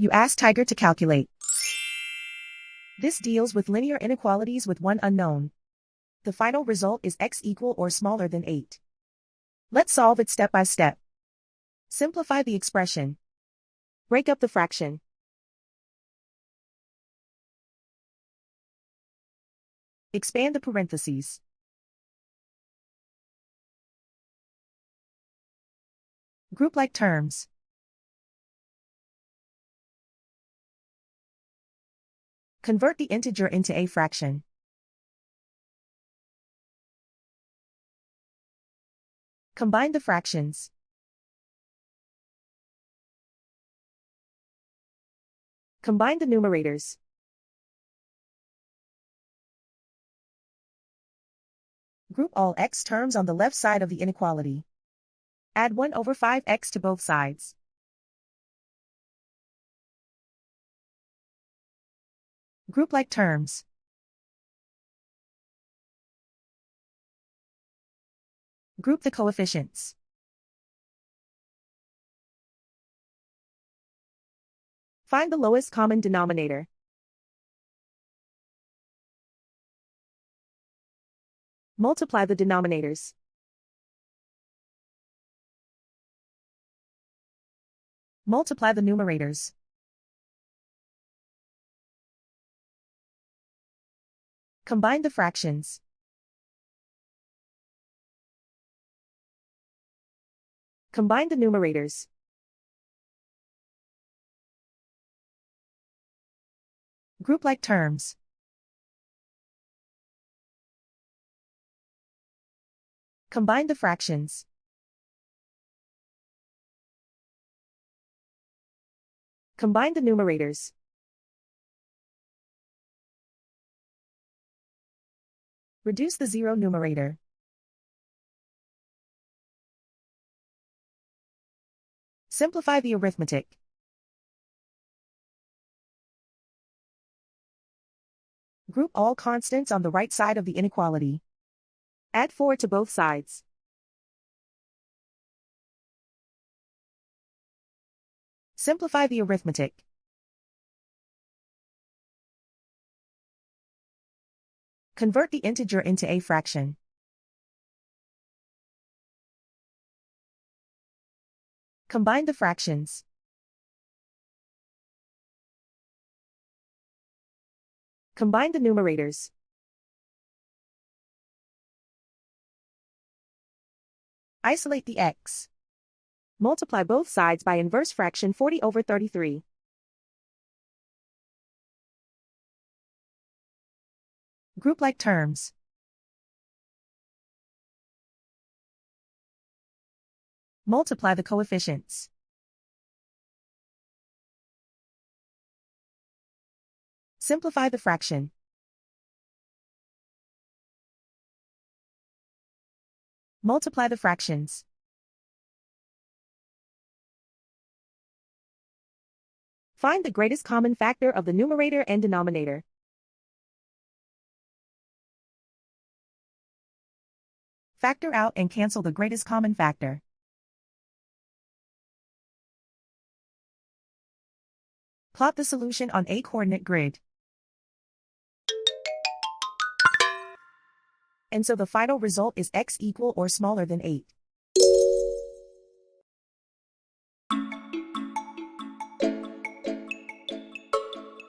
You ask Tiger to calculate. This deals with linear inequalities with one unknown. The final result is x equal or smaller than 8. Let's solve it step by step. Simplify the expression. Break up the fraction. Expand the parentheses. Group like terms. Convert the integer into a fraction. Combine the fractions. Combine the numerators. Group all x terms on the left side of the inequality. Add 1 over 5x to both sides. Group like terms. Group the coefficients. Find the lowest common denominator. Multiply the denominators. Multiply the numerators. Combine the fractions. Combine the numerators. Group like terms. Combine the fractions. Combine the numerators. Reduce the zero numerator. Simplify the arithmetic. Group all constants on the right side of the inequality. Add 4 to both sides. Simplify the arithmetic. Convert the integer into a fraction. Combine the fractions. Combine the numerators. Isolate the x. Multiply both sides by inverse fraction 40 over 33. Group like terms. Multiply the coefficients. Simplify the fraction. Multiply the fractions. Find the greatest common factor of the numerator and denominator. Factor out and cancel the greatest common factor. Plot the solution on a coordinate grid. And so the final result is x equal or smaller than 8.